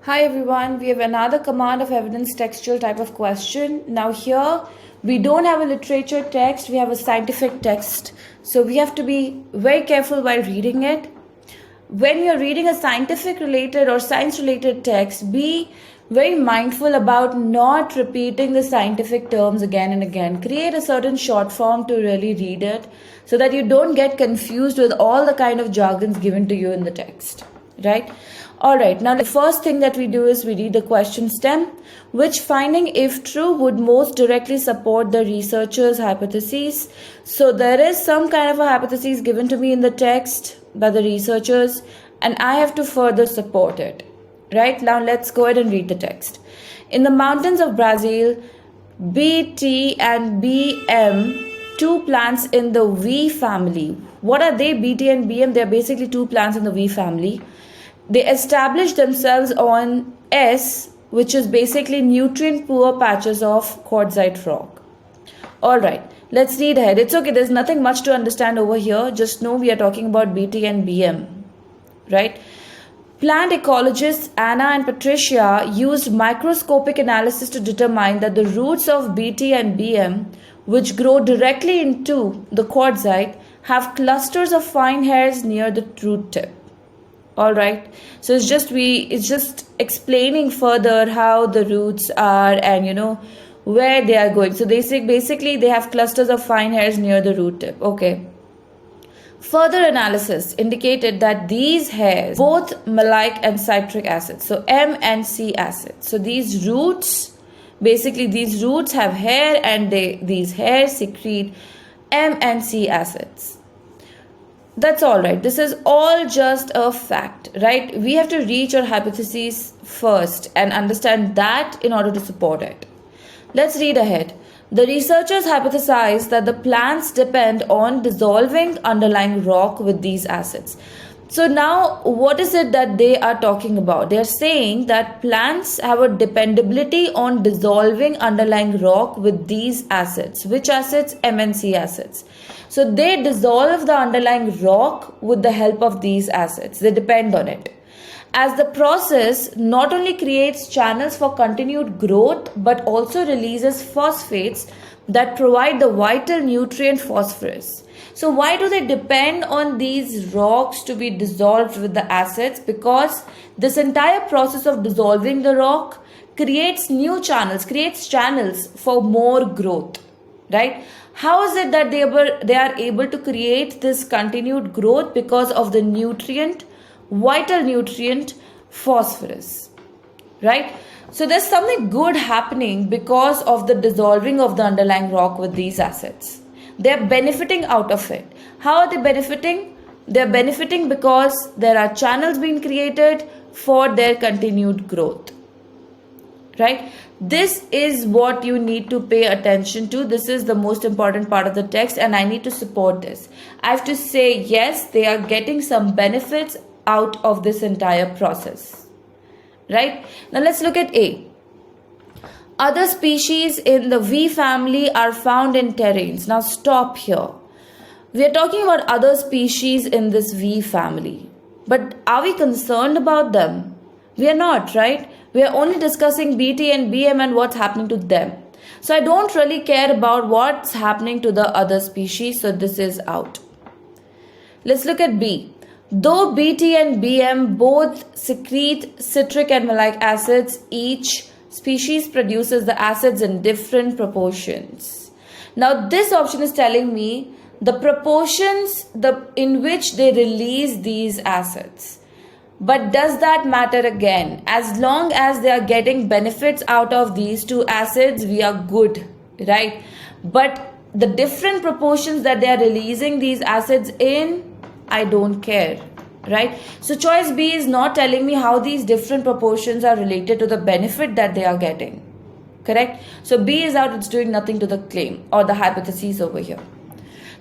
Hi everyone, we have another command of evidence textual type of question. Now here we don't have a literature text, we have a scientific text. So we have to be very careful while reading it. When you're reading a scientific related or science related text, be very mindful about not repeating the scientific terms again and again. Create a certain short form to really read it so that you don't get confused with all the kind of jargons given to you in the text, right? Alright, now the first thing that we do is we read the question stem, which finding, if true, would most directly support the researcher's hypotheses. So there is some kind of a hypothesis given to me in the text by the researchers and I have to further support it. Right, now let's go ahead and read the text. In the mountains of Brazil, BT and BM, two plants in the V family. What are they? BT and BM, they're basically two plants in the V family. They established themselves on S, which is basically nutrient poor patches of quartzite rock. Alright, let's read ahead. It's okay, there's nothing much to understand over here. Just know we are talking about BT and BM, right? Plant ecologists Anna and Patricia used microscopic analysis to determine that the roots of BT and BM, which grow directly into the quartzite, have clusters of fine hairs near the root tip. Alright, so it's just explaining further how the roots are and where they are going. So they say basically they have clusters of fine hairs near the root tip. Okay. Further analysis indicated that these hairs, both malic and citric acid, so M and C acids. So these roots have hair and these hairs secrete M and C acids. That's all right. This is all just a fact, right? We have to reach our hypothesis first and understand that in order to support it. Let's read ahead. The researchers hypothesized that the plants depend on dissolving underlying rock with these acids. So now what is it that they are talking about? They are saying that plants have a dependability on dissolving underlying rock with these acids. Which acids? MnC acids. So they dissolve the underlying rock with the help of these acids. They depend on it. As the process not only creates channels for continued growth but also releases phosphates that provide the vital nutrient phosphorus. So why do they depend on these rocks to be dissolved with the acids? Because this entire process of dissolving the rock creates channels for more growth, right? How is it that they are able to create this continued growth? Because of the vital nutrient phosphorus, right? So there's something good happening because of the dissolving of the underlying rock with these acids. They're benefiting out of it. How are they benefiting? They're benefiting because there are channels being created for their continued growth, right? This is what you need to pay attention to. This is the most important part of the text and I need to support this. I have to say yes, they are getting some benefits out of this entire process, right? Now let's look at A. Other species in the V family are found in terrains. Now stop here. We are talking about other species in this V family. But are we concerned about them? We are not, right? We are only discussing BT and BM and what's happening to them. So I don't really care about what's happening to the other species. So this is out. Let's look at B. Though BT and BM both secrete citric and malic acids, each species produces the acids in different proportions. Now this option is telling me the proportions in which they release these acids. But does that matter again? As long as they are getting benefits out of these two acids, we are good, right? But the different proportions that they are releasing these acids in, I don't care, right? So choice B is not telling me how these different proportions are related to the benefit that they are getting, correct? So B is out, it's doing nothing to the claim or the hypothesis over here.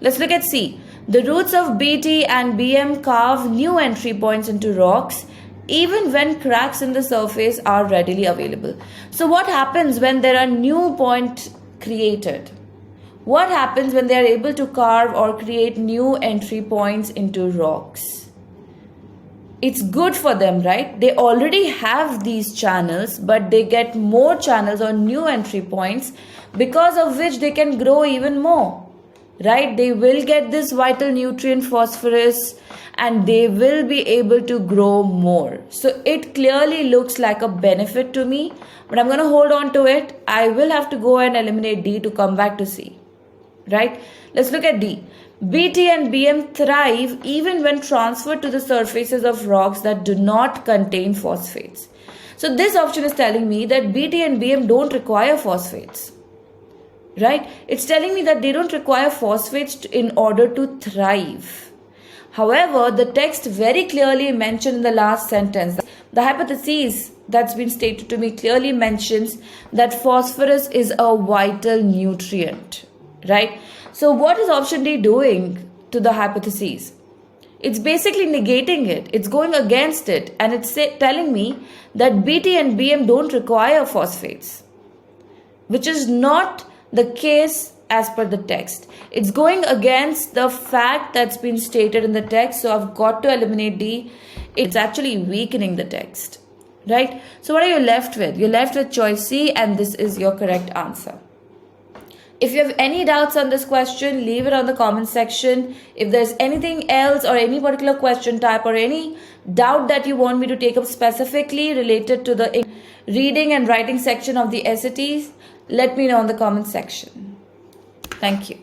Let's look at C. The roots of BT and BM carve new entry points into rocks even when cracks in the surface are readily available. So what happens when there are new points created? What happens when they are able to carve or create new entry points into rocks? it's good for them, right? They already have these channels, but they get more channels or new entry points, because of which they can grow even more, right? They will get this vital nutrient phosphorus and they will be able to grow more. So it clearly looks like a benefit to me, but I'm going to hold on to it. I will have to go and eliminate D to come back to C, right? Let's look at D. Bt and Bm thrive even when transferred to the surfaces of rocks that do not contain phosphates. So this option is telling me that Bt and Bm don't require phosphates, right? It's telling me that they don't require phosphates in order to thrive. However, the text very clearly mentioned in the last sentence, the hypothesis that's been stated to me clearly mentions that phosphorus is a vital nutrient, right? So what is option D doing to the hypothesis? It's basically negating it. It's going against it, and it's telling me that Bt and Bm don't require phosphates, which is not the case as per the text. It's going against the fact that's been stated in the text, so I've got to eliminate D. It's actually weakening the text, right? So what are you left with? You're left with choice C, and this is your correct answer. If you have any doubts on this question, leave it on the comment section. If there's anything else or any particular question type or any doubt that you want me to take up specifically related to the reading and writing section of the SATs, let me know in the comment section. Thank you.